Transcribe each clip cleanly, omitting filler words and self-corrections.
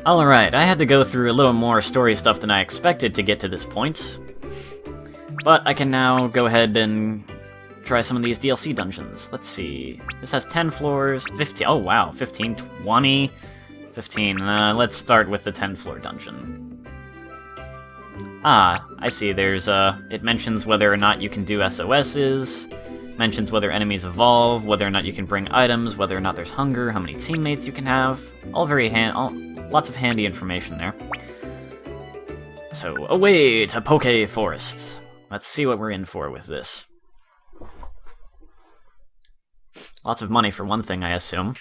Alright, I had to go through a little more story stuff than I expected to get to this point. But I can now go ahead and try some of these DLC dungeons. Let's see. This has 10 floors, 15... Oh, wow. 15, 20, 15. Let's start with the 10-floor dungeon. Ah, I see. There's, it mentions whether or not you can do SOSs, mentions whether enemies evolve, whether or not you can bring items, whether or not there's hunger, how many teammates you can have. All very lots of handy information there. So, away to Poke Forest. Let's see what we're in for with this. Lots of money for one thing, I assume.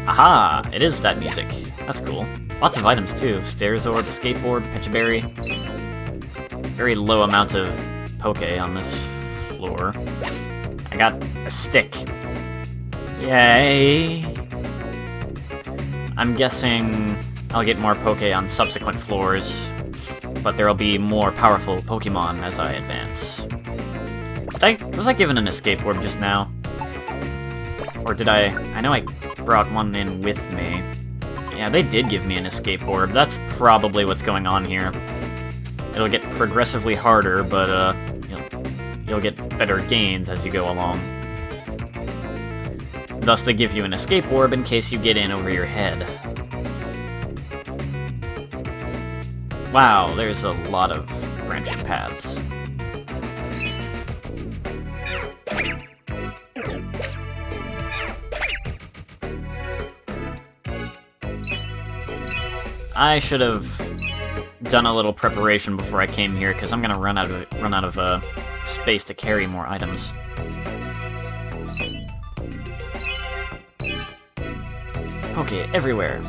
Aha! It is that music. That's cool. Lots of items, too. Stairs orb, escape orb, pitchberry. Very low amount of Poke on this floor. I got a stick. Yay! I'm guessing I'll get more Poke on subsequent floors, but there'll be more powerful Pokemon as I advance. Was I given an escape orb just now? Or did I know I brought one in with me. Yeah, they did give me an escape orb. That's probably what's going on here. It'll get progressively harder, but you'll get better gains as you go along. Thus, they give you an escape orb in case you get in over your head. Wow, there's a lot of branching paths. I should have done a little preparation before I came here, because I'm gonna run out of space to carry more items. Okay, everywhere.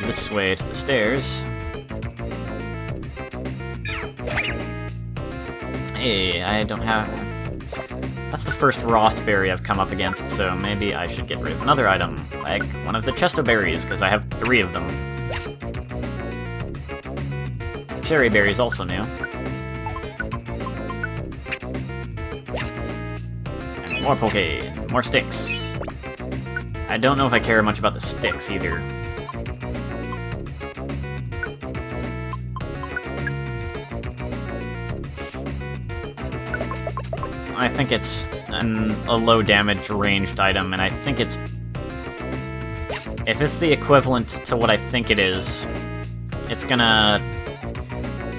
This way to the stairs. Hey, I don't have... That's the first Rost Berry I've come up against, so maybe I should get rid of another item, like one of the Chesto Berries, because I have 3 of them. Cherry Berry's also new. And more Poke, more sticks. I don't know if I care much about the sticks, either. I think it's a low damage ranged item, and I think it's... If it's the equivalent to what I think it is, it's gonna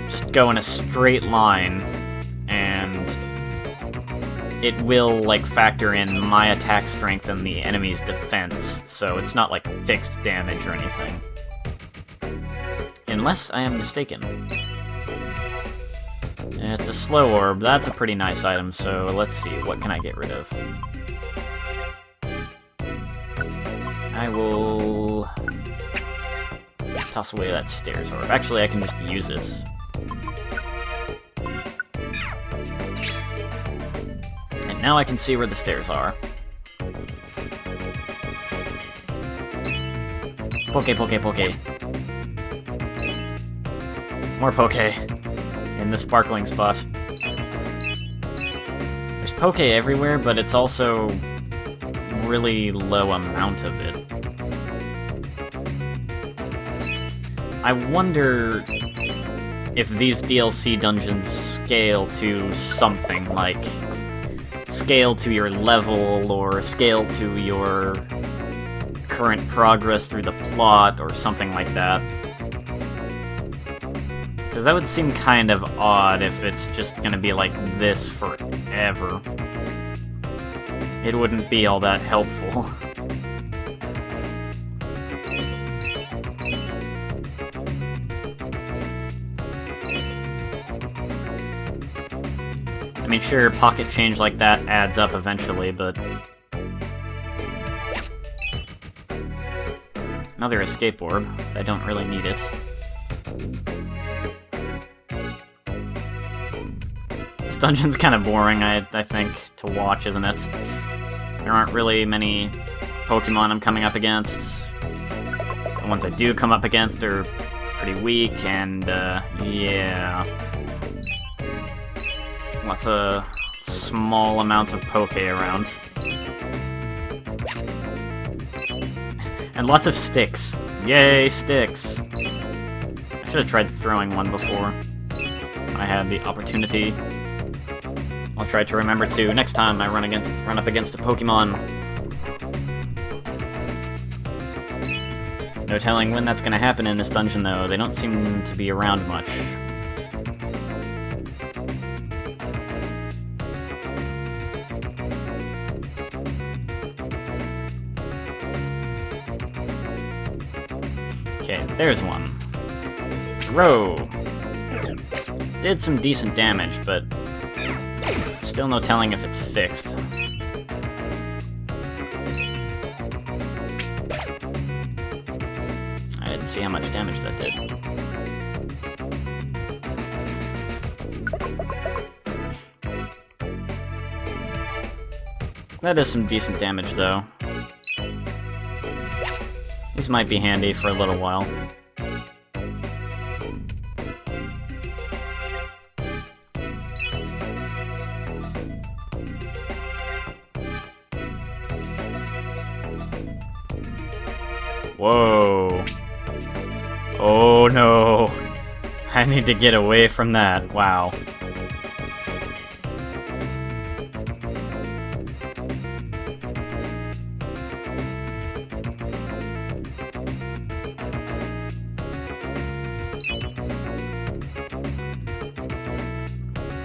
just go in a straight line, and it will, like, factor in my attack strength and the enemy's defense, so it's not, like, fixed damage or anything. Unless I am mistaken. It's a slow orb. That's a pretty nice item, so let's see. What can I get rid of? I will toss away that stairs orb. Actually, I can just use it. And now I can see where the stairs are. Poke, poke, poke. More Poke. In the sparkling spot. There's Poke everywhere, but it's also really low amount of it. I wonder if these DLC dungeons scale to something, like scale to your level, or scale to your current progress through the plot, or something like that. Because that would seem kind of odd if it's just gonna be like this forever. It wouldn't be all that helpful. I mean, sure, pocket change like that adds up eventually, but... Another escape orb. I don't really need it. This dungeon's kind of boring, I think, to watch, isn't it? There aren't really many Pokemon I'm coming up against. The ones I do come up against are pretty weak, and, yeah... Lots of small amounts of poke around. And lots of sticks. Yay, sticks! I should have tried throwing one before I had the opportunity. I'll try to remember to next time I run up against a Pokemon. No telling when that's gonna happen in this dungeon, though. They don't seem to be around much. Okay, there's one. Throw! Did some decent damage, but still no telling if it's fixed. I didn't see how much damage that did. That is some decent damage, though. These might be handy for a little while. Whoa. Oh no. I need to get away from that. Wow.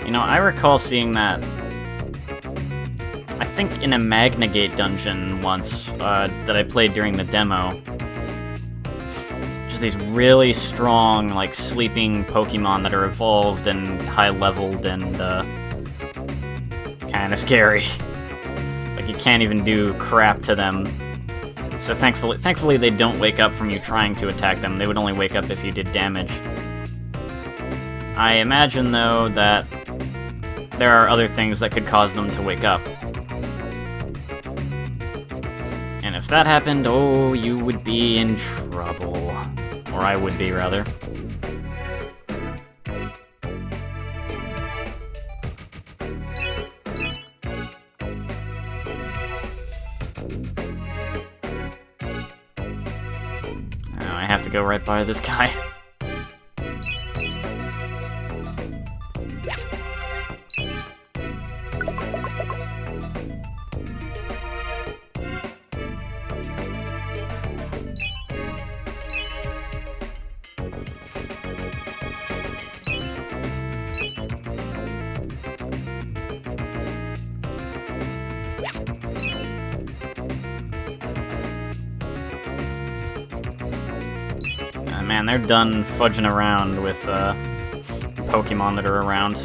You know, I recall seeing that, I think in a Magnagate dungeon once, that I played during the demo. Just these really strong, like, sleeping Pokemon that are evolved and high-leveled and, kinda scary. Like, you can't even do crap to them. So thankfully they don't wake up from you trying to attack them. They would only wake up if you did damage. I imagine, though, that there are other things that could cause them to wake up. And if that happened, oh, you would be in trouble. Or I would be, rather. Oh, I have to go right by this guy. Man, they're done fudging around with Pokemon that are around.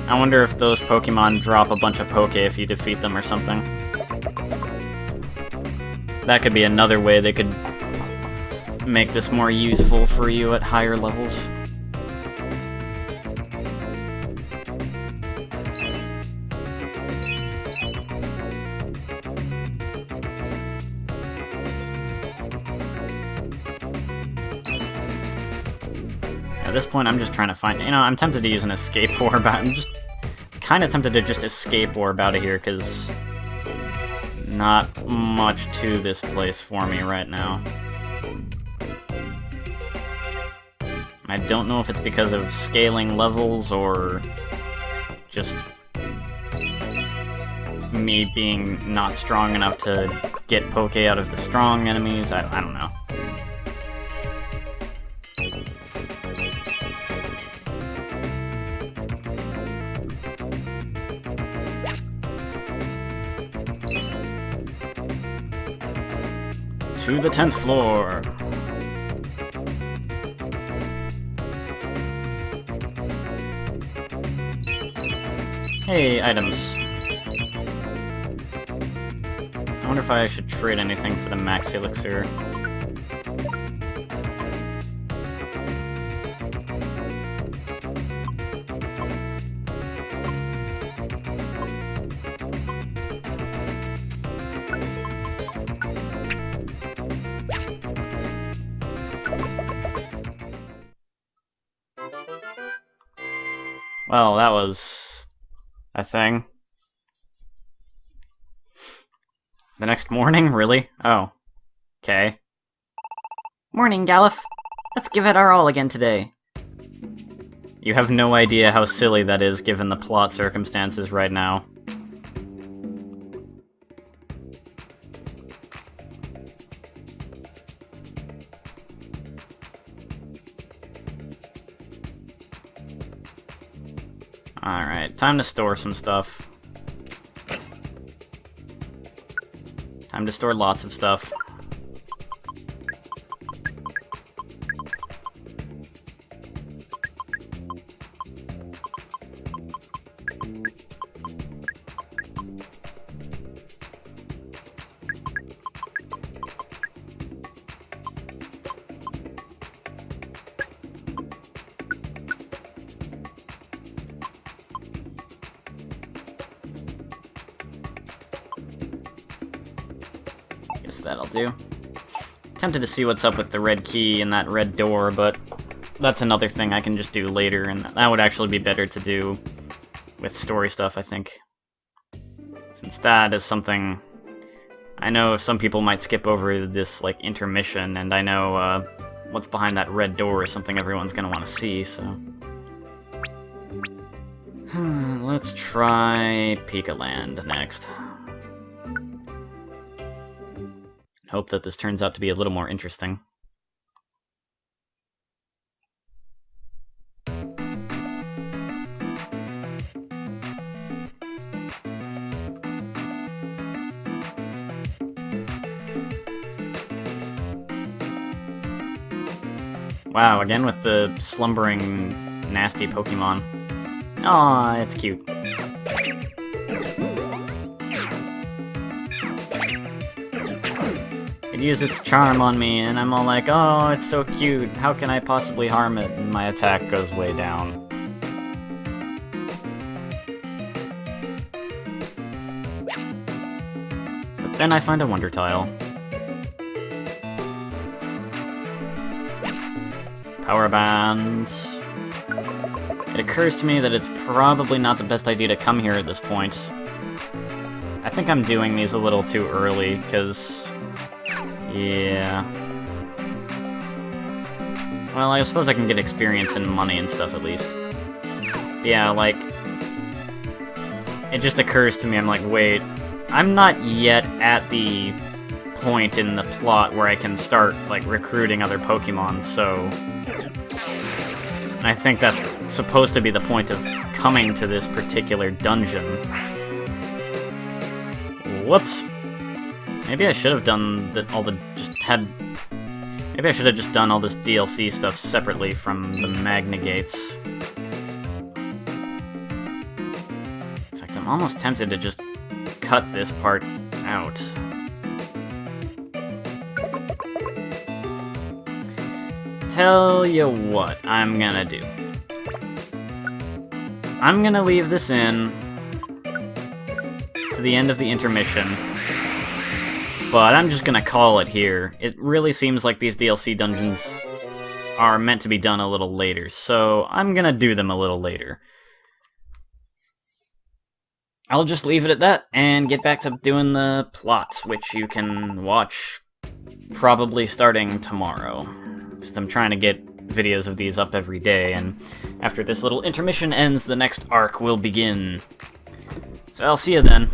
I wonder if those Pokemon drop a bunch of Poke if you defeat them or something. That could be another way they could make this more useful for you at higher levels. At this point, I'm just trying to find... You know, I'm tempted to use an escape orb. I'm just kind of tempted to just escape orb out of here, because not much to this place for me right now. I don't know if it's because of scaling levels, or just me being not strong enough to get Poke out of the strong enemies. I don't know. To the 10th floor. Hey, items. I wonder if I should trade anything for the max elixir. Well, that was a thing. The next morning? Really? Oh. Okay. Morning, Galif. Let's give it our all again today. You have no idea how silly that is given the plot circumstances right now. Alright, time to store some stuff. Time to store lots of stuff. Guess that'll do. Tempted to see what's up with the red key and that red door, but that's another thing I can just do later, and that would actually be better to do with story stuff, I think. Since that is something... I know some people might skip over this, like, intermission, and I know what's behind that red door is something everyone's gonna want to see, so... Let's try Pika Land next. Hope that this turns out to be a little more interesting. Wow, again with the slumbering, nasty Pokemon. Aw, it's cute. It used its charm on me, and I'm all like, oh, it's so cute, how can I possibly harm it? And my attack goes way down. But then I find a Wonder Tile. Power Band. It occurs to me that it's probably not the best idea to come here at this point. I think I'm doing these a little too early, because... yeah. Well, I suppose I can get experience and money and stuff at least. Yeah, like... it just occurs to me, I'm like, wait, I'm not yet at the point in the plot where I can start, like, recruiting other Pokemon, so... I think that's supposed to be the point of coming to this particular dungeon. Whoops. Maybe I should have done maybe I should have just done all this DLC stuff separately from the Magna Gates. In fact, I'm almost tempted to just cut this part out. Tell you what I'm gonna do. I'm gonna leave this in to the end of the intermission, but I'm just gonna call it here. It really seems like these DLC dungeons are meant to be done a little later, so I'm gonna do them a little later. I'll just leave it at that, and get back to doing the plots, which you can watch probably starting tomorrow. Just I'm trying to get videos of these up every day, and after this little intermission ends, the next arc will begin. So I'll see you then.